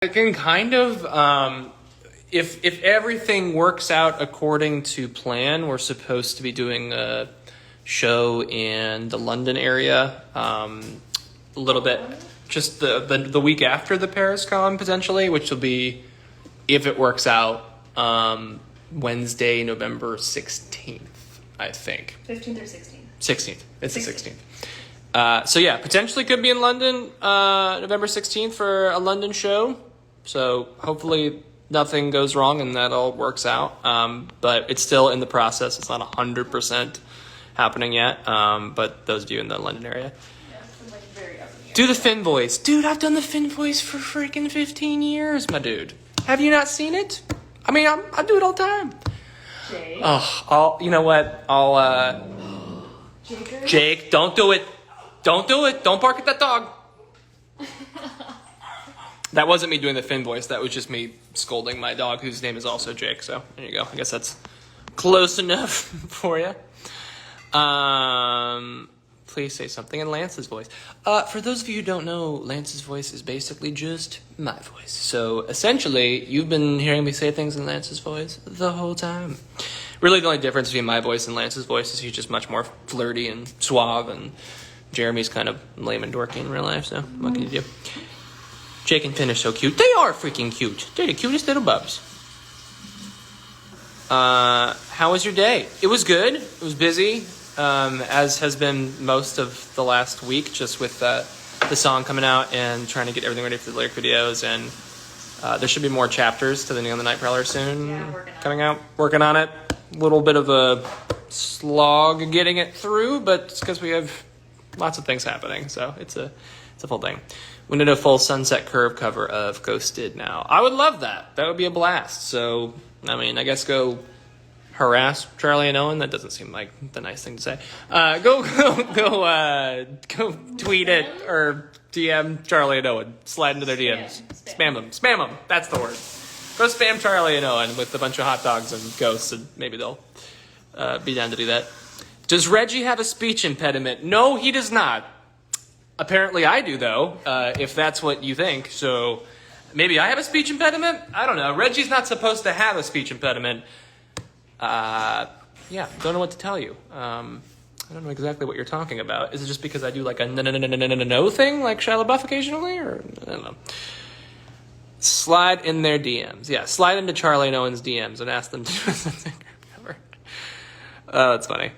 I can kind of, if everything works out according to plan, we're supposed to be doing a show in the London area, a little bit, just the week after the Paris Con potentially, which will be, if it works out, Wednesday, November 16th, I think. 15th or 16th? 16th. It's the 16th. So yeah, potentially could be in London, November 16th for a London show. So hopefully nothing goes wrong and that all works out. But it's still in the process. It's not 100% happening yet. But those of you in the London area. Yeah, it's like very up in the air. Do the Finn voice. Dude, I've done the Finn voice for freaking 15 years, my dude. Have you not seen it? I mean, I do it all the time. Jake. You know what? Jake, don't do it. Don't do it. Don't bark at that dog. That wasn't me doing the Finn voice. That was just me scolding my dog, whose name is also Jake. So there you go. I guess that's close enough for you. Please say something in Lance's voice. For those of you who don't know, Lance's voice is basically just my voice. So essentially, you've been hearing me say things in Lance's voice the whole time. Really, the only difference between my voice and Lance's voice is he's just much more flirty and suave, and Jeremy's kind of lame and dorky in real life. So what can you do? Jake and Finn are so cute. They are freaking cute. They're the cutest little bubs. How was your day? It was good. It was busy, as has been most of the last week, just with the song coming out and trying to get everything ready for the lyric videos. And there should be more chapters to the Neon the Night Prowler soon. Yeah, coming out. Working on it. A little bit of a slog getting it through, but it's because we have lots of things happening. So it's a full thing. We need a full Sunset Curve cover of Ghosted now. I would love that. That would be a blast. So, I mean, I guess go harass Charlie and Owen. That doesn't seem like the nice thing to say. Go tweet it or DM Charlie and Owen. Slide into their DMs. Spam them. Spam them. That's the word. Go spam Charlie and Owen with a bunch of hot dogs and ghosts, and maybe they'll be down to do that. Does Reggie have a speech impediment? No, he does not. Apparently I do, though, if that's what you think. So maybe I have a speech impediment? I don't know. Reggie's not supposed to have a speech impediment. Yeah, don't know what to tell you. I don't know exactly what you're talking about. Is it just because I do like a no thing like Shia LaBeouf occasionally? Or I don't know. Slide in their DMs. Yeah, slide into Charlie and Owen's DMs and ask them to do a cover. That's funny.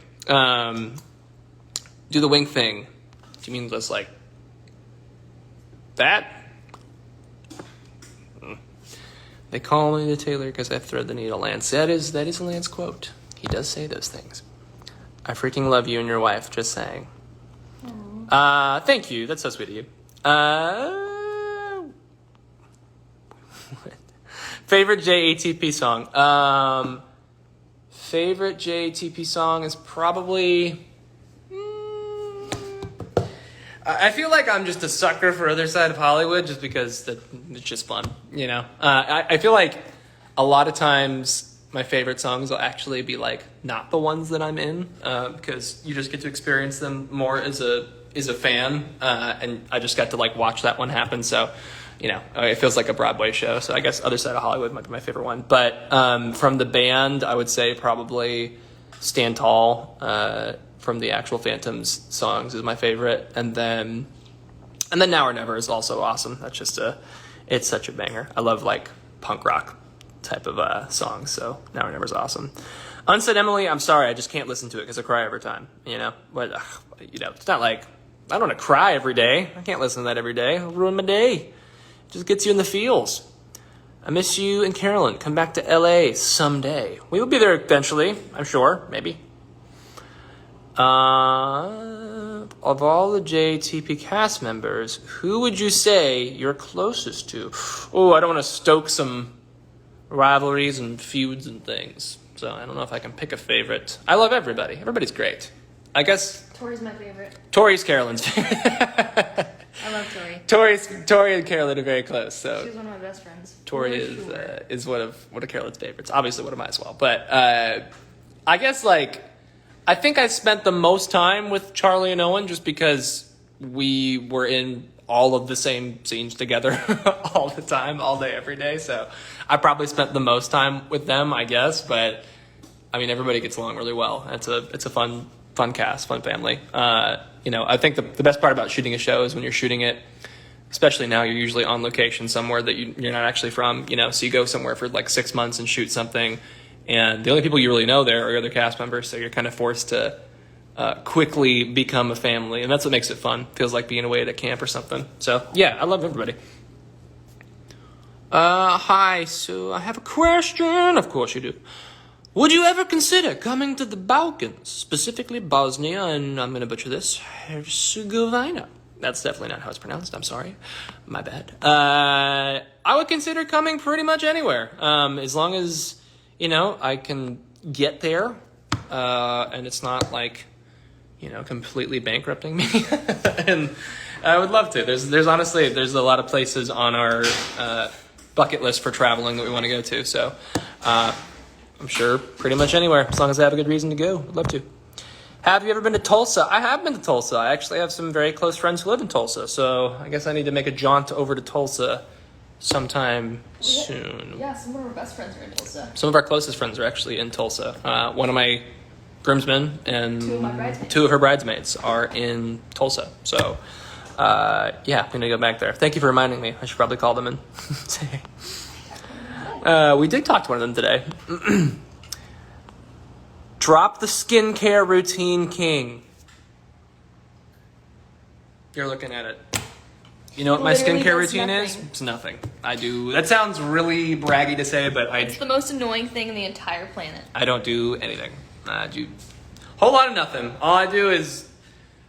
Do the wink thing. Do you mean just like that? They call me the tailor because I thread the needle, Lance. That is a Lance quote. He does say those things. I freaking love you and your wife, just saying. Thank you. That's so sweet of you. Favorite JATP song? Favorite JATP song is probably... I feel like I'm just a sucker for Other Side of Hollywood just because it's just fun, you know? I feel like a lot of times my favorite songs will actually be like not the ones that I'm in because you just get to experience them more as a fan, and I just got to like watch that one happen. So, you know, it feels like a Broadway show. So I guess Other Side of Hollywood might be my favorite one. But from the band, I would say probably Stand Tall. From the actual Phantoms songs is my favorite, and then Now or Never is also awesome. That's just it's such a banger. I love like punk rock type of songs, so Now or Never is awesome. Unsaid Emily, I'm sorry, I just can't listen to it because I cry every time, you know. But you know, it's not like I don't want to cry every day. I can't listen to that every day. It'll ruin my day. It just gets you in the feels. I miss you and Carolyn. Come back to LA someday. We will be there eventually, I'm sure, maybe. Of all the JTP cast members, who would you say you're closest to? Oh, I don't want to stoke some rivalries and feuds and things, so I don't know if I can pick a favorite. I love everybody. Everybody's great. I guess Tori's my favorite. Tori's Carolyn's favorite. I love Tori. Tori and Carolyn are very close. So she's one of my best friends. Tori is one of Carolyn's favorites. Obviously one of mine as well. But I guess like I think I spent the most time with Charlie and Owen just because we were in all of the same scenes together all the time, all day, every day. So I probably spent the most time with them, I guess. But I mean, everybody gets along really well. It's a fun cast, fun family. I think the best part about shooting a show is when you're shooting it, especially now, you're usually on location somewhere that you're not actually from, so you go somewhere for like 6 months and shoot something, and the only people you really know there are your other cast members, so you're kind of forced to quickly become a family, and that's what makes it fun. Feels like being away at a camp or something. So yeah, I love everybody. Hi, so I have a question. Of course you do. Would you ever consider coming to the Balkans, specifically Bosnia, and I'm going to butcher this, Herzegovina? That's definitely not how it's pronounced. I'm sorry. My bad. I would consider coming pretty much anywhere, as long as, I can get there, and it's not like, completely bankrupting me. And I would love to. There's honestly, there's a lot of places on our bucket list for traveling that we want to go to. So I'm sure pretty much anywhere, as long as I have a good reason to go. I'd love to. Have you ever been to Tulsa? I have been to Tulsa. I actually have some very close friends who live in Tulsa. So I guess I need to make a jaunt over to Tulsa sometime soon. Yeah, some of our best friends are in Tulsa. Some of our closest friends are actually in Tulsa. One of my groomsmen and two of her bridesmaids are in Tulsa. So, I'm going to go back there. Thank you for reminding me. I should probably call them and say hey. We did talk to one of them today. Drop the skincare routine king. You're looking at it. You know what my skincare routine is? It's nothing. I do. That sounds really braggy to say, but it's the most annoying thing in the entire planet. I don't do anything. I do a whole lot of nothing. All I do is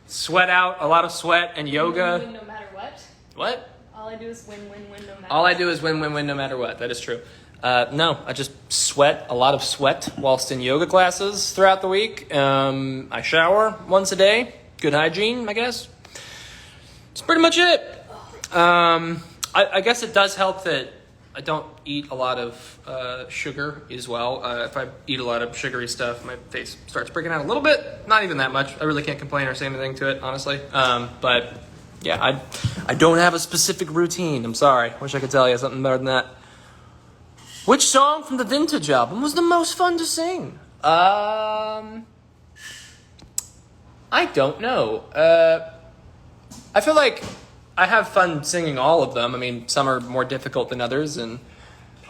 sweat out, a lot of sweat and yoga. Win no matter what. What? All I do is win no matter what. All I do is win no matter what. That is true. No, I just sweat, a lot of sweat whilst in yoga classes throughout the week. I shower once a day. Good hygiene, I guess. That's pretty much it. I guess it does help that I don't eat a lot of sugar as well. If I eat a lot of sugary stuff, my face starts breaking out a little bit. Not even that much. I really can't complain or say anything to it, honestly. But yeah, I don't have a specific routine. I'm sorry. Wish I could tell you something better than that. Which song from the Vintage album was the most fun to sing? I don't know. I feel like I have fun singing all of them. I mean, some are more difficult than others, and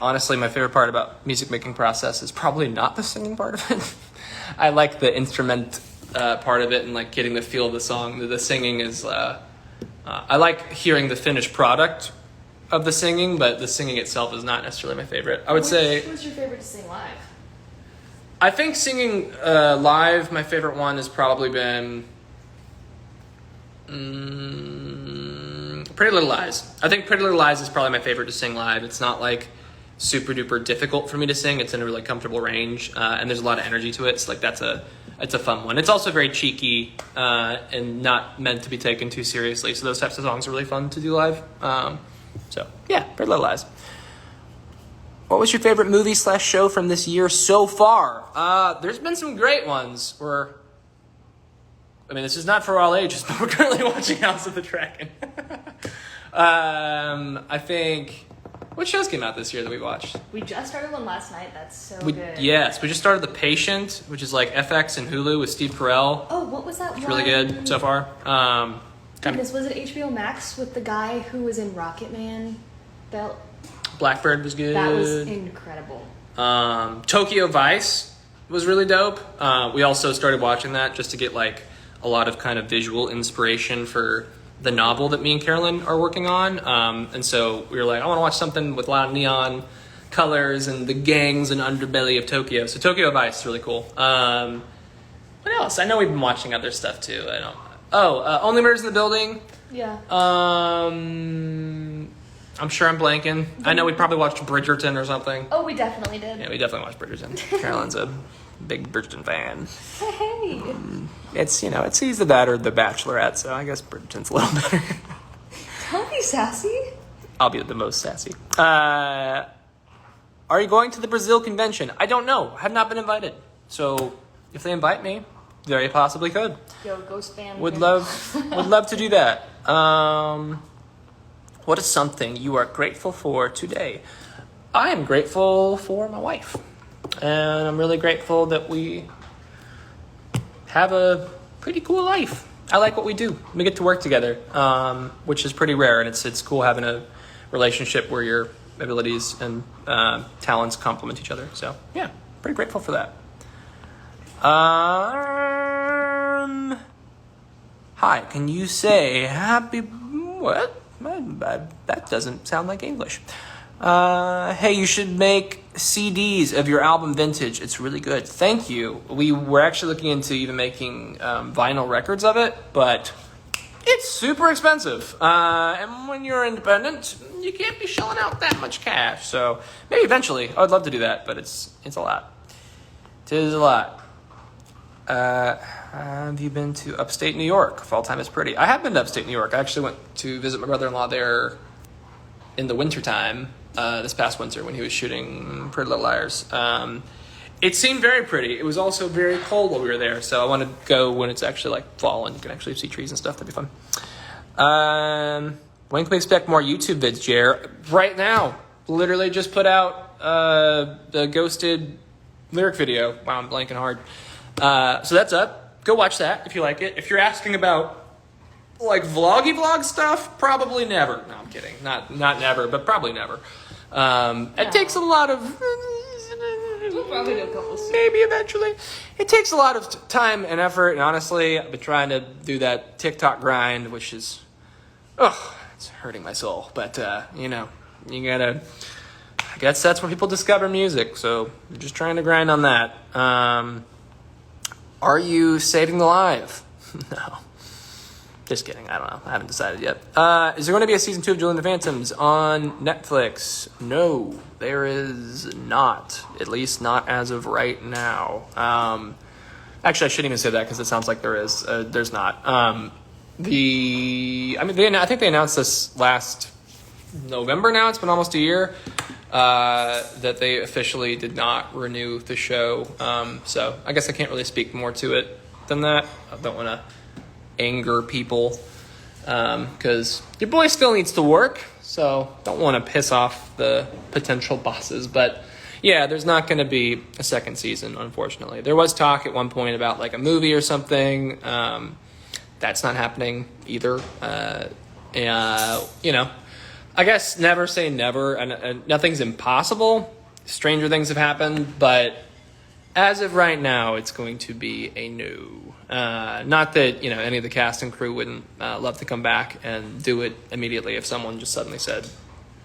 honestly, my favorite part about music making process is probably not the singing part of it. I like the instrument part of it and like getting the feel of the song. The singing is, I like hearing the finished product of the singing, but the singing itself is not necessarily my favorite. I would say. Who's your favorite to sing live? I think singing live, my favorite one has probably been Pretty Little Lies. I think Pretty Little Lies is probably my favorite to sing live. It's not like super duper difficult for me to sing. It's in a really comfortable range, and there's a lot of energy to it. So like it's a fun one. It's also very cheeky and not meant to be taken too seriously. So those types of songs are really fun to do live. So yeah, Pretty Little Lies. What was your favorite movie / show from this year so far? There's been some great ones. This is not for all ages, but we're currently watching House of the Dragon. I think, what shows came out this year that we watched? We just started one last night. That's so good. Yes, we just started The Patient, which is like FX and Hulu with Steve Carell. Oh, what was that one? It's really good so far. Goodness, was it HBO Max with the guy who was in Rocket Man? Blackbird was good. That was incredible. Tokyo Vice was really dope. We also started watching that just to get like a lot of kind of visual inspiration for the novel that me and Carolyn are working on. And so we were like, I want to watch something with a lot of neon colors and the gangs and underbelly of Tokyo. So Tokyo Vice is really cool. What else? I know we've been watching other stuff too. Only Murders in the Building. Yeah. I'm sure I'm blanking. I know we probably watched Bridgerton or something. Oh, we definitely did. Yeah, we definitely watched Bridgerton. Carolyn's a big Bridgerton fan. Hey. It's either that or The Bachelorette, so I guess Bridgerton's a little better. Don't be sassy. I'll be the most sassy. Are you going to the Brazil convention? I don't know. I have not been invited. So if they invite me, very possibly could. Yo, ghost band. Would love to do that. What is something you are grateful for today? I am grateful for my wife, and I'm really grateful that we have a pretty cool life. I like what we do. We get to work together, which is pretty rare, and it's cool having a relationship where your abilities and talents complement each other. So yeah, pretty grateful for that. Hi, can you say happy... What? That doesn't sound like English. Hey, you should make CDs of your album Vintage. It's really good. Thank you. We were actually looking into even making vinyl records of it, but it's super expensive. And when you're independent, you can't be shelling out that much cash. So maybe eventually. I would love to do that, but it's a lot. It is a lot. Have you been to upstate New York? Fall time is pretty. I have been to upstate New York. I actually went to visit my brother-in-law there in the wintertime, this past winter when he was shooting Pretty Little Liars. It seemed very pretty. It was also very cold while we were there, so I want to go when it's actually like fall and you can actually see trees and stuff. That'd be fun. When can we expect more YouTube vids, Jer? Right now. Literally just put out the Ghosted lyric video. Wow, I'm blanking hard. So that's up. Go watch that if you like it. If you're asking about like vlog stuff, probably never. No, I'm kidding. Not never, but probably never. It takes a lot of... We'll probably do a couple soon. Maybe eventually. It takes a lot of time and effort, and honestly, I've been trying to do that TikTok grind, which is... it's hurting my soul. But, you gotta... I guess that's where people discover music, so I'm just trying to grind on that. Are you saving the live? No. Just kidding. I don't know. I haven't decided yet. Is there going to be a season 2 of Julie and the Phantoms on Netflix? No, there is not. At least not as of right now. Actually, I shouldn't even say that because it sounds like there is. There's not. I think they announced this last November now. It's been almost a year. That they officially did not renew the show. So I guess I can't really speak more to it than that. I don't want to anger people because your boy still needs to work. So don't want to piss off the potential bosses. But yeah, there's not going to be a second season, unfortunately. There was talk at one point about like a movie or something. That's not happening either. I guess never say never, and nothing's impossible. Stranger things have happened, but as of right now, it's going to be a no. Not that, any of the cast and crew wouldn't love to come back and do it immediately if someone just suddenly said,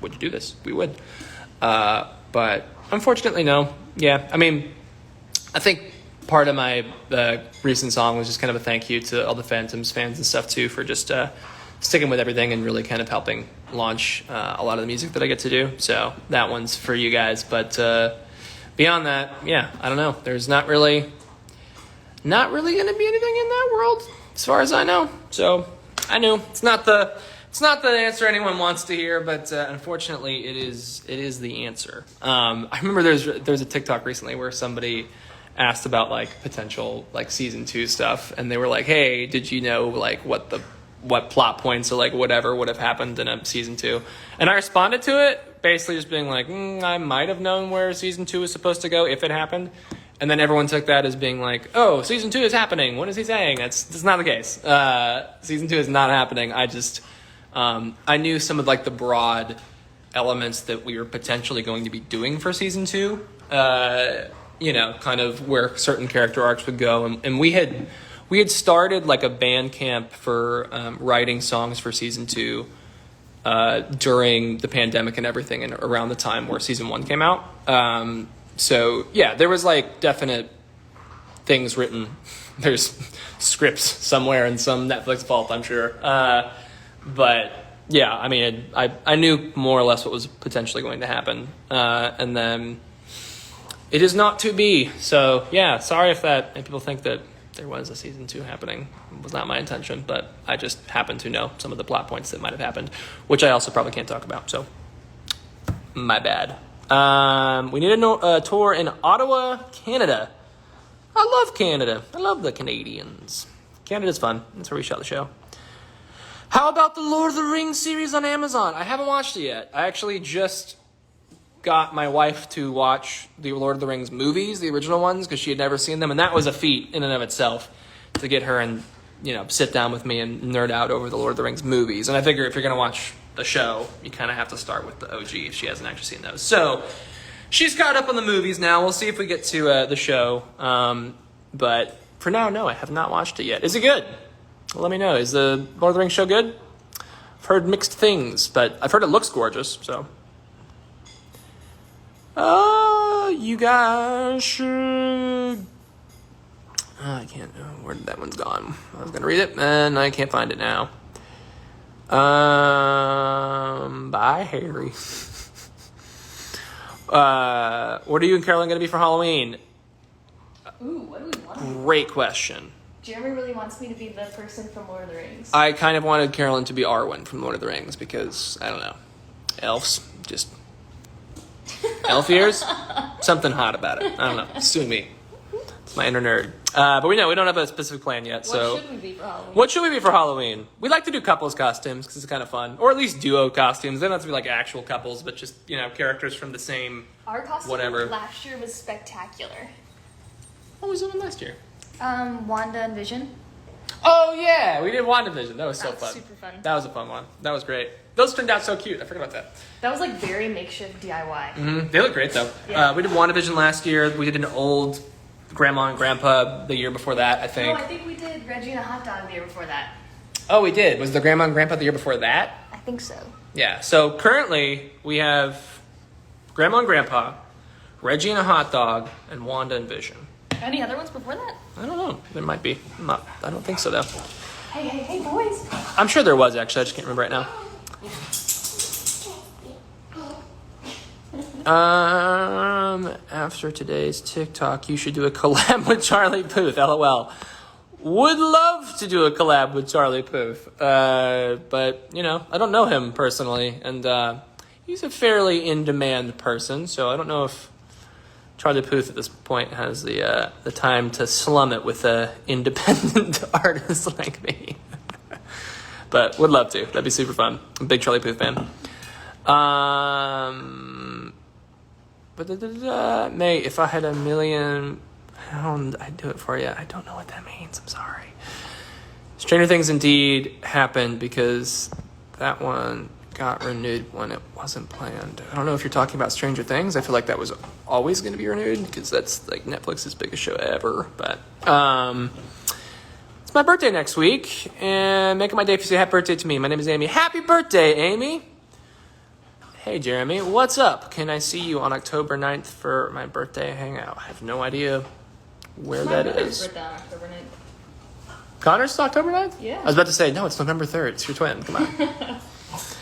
would you do this? We would. But unfortunately, no. Yeah, I think part of my recent song was just kind of a thank you to all the Phantoms fans and stuff, too, for just... sticking with everything and really kind of helping launch a lot of the music that I get to do. So that one's for you guys. But beyond that, yeah, I don't know. There's not really going to be anything in that world as far as I know. So I knew it's not the answer anyone wants to hear, but unfortunately it is the answer. I remember there's a TikTok recently where somebody asked about like potential like season 2 stuff, and they were like, hey, did you know like what plot points or like whatever would have happened in a season 2? And I responded to it basically just being like, I might have known where season 2 was supposed to go if it happened. And then everyone took that as being like, oh, season 2 is happening. What is he saying? That's not the case. Season 2 is not happening. I just, I knew some of like the broad elements that we were potentially going to be doing for season 2, kind of where certain character arcs would go. And we had started like a band camp for writing songs for season 2 during the pandemic and everything, and around the time where season 1 came out. So yeah, there was like definite things written. There's scripts somewhere in some Netflix vault, I'm sure. But yeah, I knew more or less what was potentially going to happen. And then it is not to be. So yeah, sorry if people think that there was a season 2 happening. It was not my intention, but I just happen to know some of the plot points that might have happened, which I also probably can't talk about. So my bad. We need a tour in Ottawa, Canada. I love Canada. I love the Canadians. Canada's fun. That's where we shot the show. How about the Lord of the Rings series on Amazon? I haven't watched it yet. I actually just got my wife to watch the Lord of the Rings movies, the original ones, because she had never seen them, and that was a feat in and of itself to get her and sit down with me and nerd out over the Lord of the Rings movies. And I figure if you're going to watch the show, you kind of have to start with the OG if she hasn't actually seen those. So she's caught up on the movies now. We'll see if we get to the show. But for now, no, I have not watched it yet. Is it good? Let me know. Is the Lord of the Rings show good? I've heard mixed things, but I've heard it looks gorgeous, so. You guys should... I can't... where did that one's gone? I was going to read it, and I can't find it now. Bye, Harry. What are you and Carolyn going to be for Halloween? Ooh, what do we want? Great question. Jeremy really wants me to be the person from Lord of the Rings. I kind of wanted Carolyn to be Arwen from Lord of the Rings because, I don't know, elves, just elf ears? Something hot about it. I don't know. Sue me. It's my inner nerd. But we don't have a specific plan yet. What should we be for Halloween? What should we be for Halloween? We like to do couples costumes because it's kind of fun. Or at least duo costumes. They don't have to be like actual couples, but just, characters from the same Our costume whatever. last year was spectacular. What was it last year? Wanda and Vision. Oh, yeah. We did WandaVision. That was so That was fun. super fun. That was a fun one. That was great. Those turned out so cute. I forgot about that. That was like very makeshift DIY. Mm-hmm. They look great, though. Yeah. We did WandaVision last year. We did an old Grandma and Grandpa the year before that, I think. No, I think we did Reggie and a Hot Dog the year before that. Oh, we did. Was the Grandma and Grandpa the year before that? I think so. Yeah. So currently, we have Grandma and Grandpa, Reggie and a Hot Dog, and Wanda and Vision. Any other ones before that? I don't know. There might be. I don't think so, though. Hey, boys. I'm sure there was, actually. I just can't remember right now. After today's TikTok, you should do a collab with Charlie Puth. LOL. Would love to do a collab with Charlie Puth. But, I don't know him personally. And he's a fairly in-demand person. So I don't know if Charlie Puth at this point has the time to slum it with a independent artist like me. But would love to. That'd be super fun. I'm a big Charlie Puth fan. May, if I had $1 million, I'd do it for you. I don't know what that means. I'm sorry. Stranger Things indeed happened because that one got renewed when it wasn't planned. I don't know if you're talking about Stranger Things. I feel like that was always going to be renewed because that's like Netflix's biggest show ever. But it's my birthday next week, and make it my day if you say happy birthday to me. My name is Amy. Happy birthday, Amy. Hey, Jeremy. What's up? Can I see you on October 9th for my birthday hangout? I have no idea where that is. Birthday on October 9th. Connor's is October 9th? Yeah. I was about to say, no, it's November 3rd. It's your twin. Come on.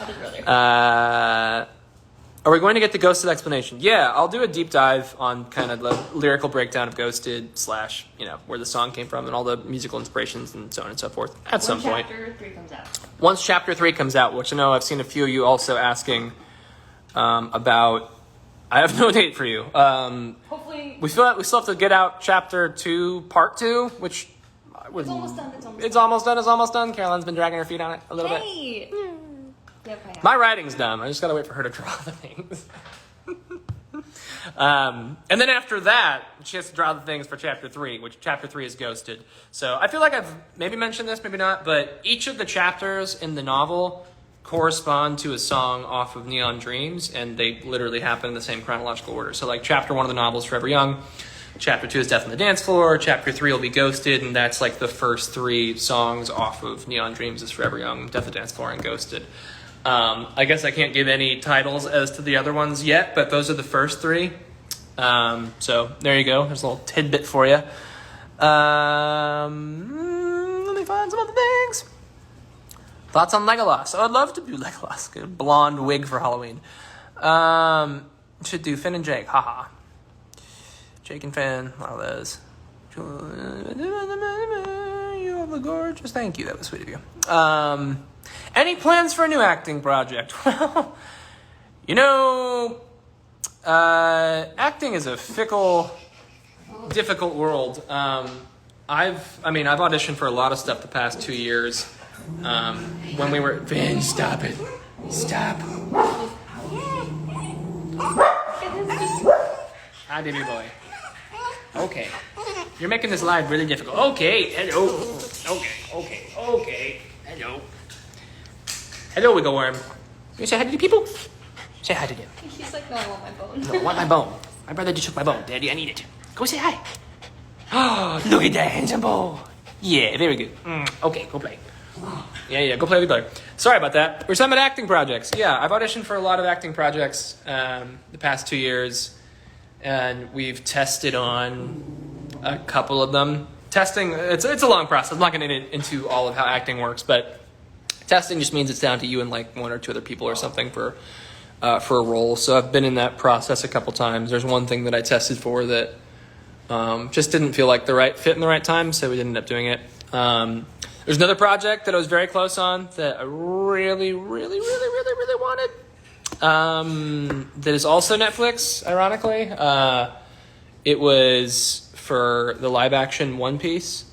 Other brother. Are we going to get the Ghosted explanation? Yeah, I'll do a deep dive on kind of the lyrical breakdown of Ghosted / where the song came from and all the musical inspirations and so on and so forth at some point. Chapter 3 comes out. Once Chapter 3 comes out, which I know I've seen a few of you also asking about. I have no date for you. Hopefully. We still have to get out Chapter 2, Part 2, which... It's almost done. It's almost done. Caroline's been dragging her feet on it a little bit. Yep, I have. My writing's done. I just gotta wait for her to draw the things. And then after that, she has to draw the things for Chapter 3, which Chapter 3 is Ghosted. So I feel like I've maybe mentioned this, maybe not, but each of the chapters in the novel correspond to a song off of Neon Dreams, and they literally happen in the same chronological order. So like Chapter 1 of the novel is Forever Young. Chapter 2 is Death on the Dance Floor. Chapter 3 will be Ghosted, and that's like the first 3 songs off of Neon Dreams is Forever Young, Death on the Dance Floor, and Ghosted. I guess I can't give any titles as to the other ones yet, but those are the first 3. So there you go. There's a little tidbit for you. Let me find some other things. Thoughts on Legolas? Oh, I'd love to do Legolas. Get a blonde wig for Halloween. Should do Finn and Jake. Haha. Jake and Finn. All those. You are gorgeous. Thank you. That was sweet of you. Any plans for a new acting project? Well, acting is a fickle difficult world. I've auditioned for a lot of stuff the past 2 years. When we were Vin, stop it, stop. Hi, baby boy. Okay, you're making this live really difficult. Okay, hello. Okay. Hello, wiggle worm. You say hi to the people. Say hi to them. He's like, no, I want my bone. No, I want my bone. My brother just took my bone. Daddy, I need it. Go say hi. Oh, look at that handsome boy. Yeah, very good. Okay, go play. Yeah, go play with your brother. Sorry about that. We're talking about acting projects. Yeah, I've auditioned for a lot of acting projects the past 2 years, and we've tested on a couple of them. Testing, it's a long process. I'm not going to get into all of how acting works, but testing just means it's down to you and like one or two other people or something for a role. So I've been in that process a couple times. There's one thing that I tested for that just didn't feel like the right fit in the right time, so we didn't end up doing it. There's another project that I was very close on that I really wanted. That is also Netflix, ironically. It was for the live action One Piece.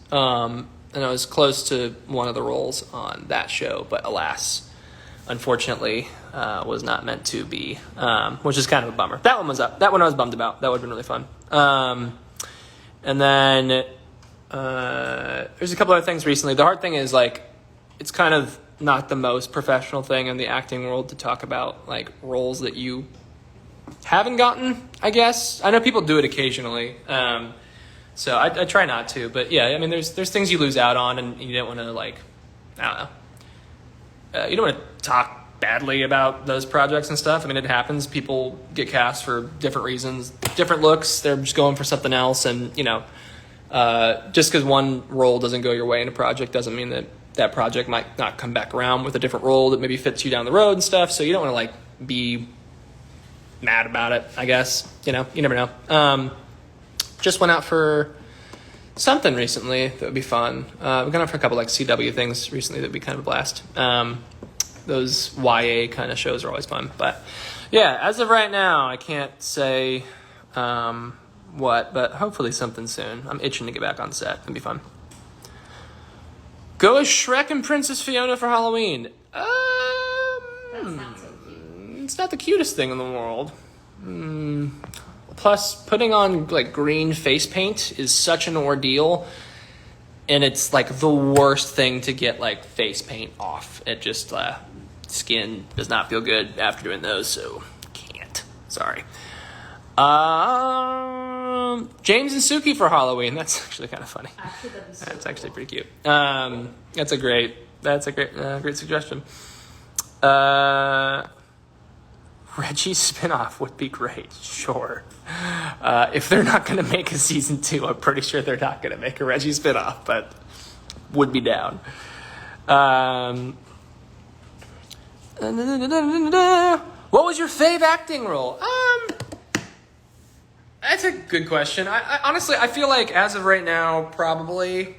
And I was close to one of the roles on that show, but alas, unfortunately, was not meant to be, which is kind of a bummer. That one was up. That one I was bummed about. That would have been really fun. And then there's a couple other things recently. The hard thing is, like, it's kind of not the most professional thing in the acting world to talk about, like, roles that you haven't gotten, I guess. I know people do it occasionally. So I try not to, but yeah, I mean, there's things you lose out on, and you don't want to, like, I don't know. You don't want to talk badly about those projects and stuff. I mean, it happens. People get cast for different reasons, different looks. They're just going for something else, and just because one role doesn't go your way in a project doesn't mean that project might not come back around with a different role that maybe fits you down the road and stuff. So you don't want to, like, be mad about it, I guess. You never know. Just went out for something recently that would be fun. We've gone out for a couple, like, CW things recently that would be kind of a blast. Those YA kind of shows are always fun. But yeah, as of right now, I can't say what, but hopefully something soon. I'm itching to get back on set. It'd be fun. Go as Shrek and Princess Fiona for Halloween. That's not so cute. It's not the cutest thing in the world. Plus, putting on, like, green face paint is such an ordeal, and it's, like, the worst thing to get, like, face paint off. It just, skin does not feel good after doing those, so can't. Sorry. James and Suki for Halloween. That's actually kind of funny. Actually, that'd be so That's cool. actually pretty cute. That's a great suggestion. Reggie's spinoff would be great, sure. If they're not going to make a season 2, I'm pretty sure they're not going to make a Reggie spinoff, but would be down. What was your fave acting role? That's a good question. I honestly, I feel like as of right now, probably...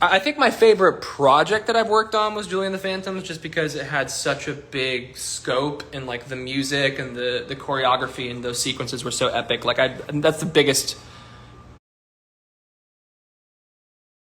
I think my favorite project that I've worked on was Julie and the Phantoms, just because it had such a big scope, and, like, the music and the choreography and those sequences were so epic. Like, that's the biggest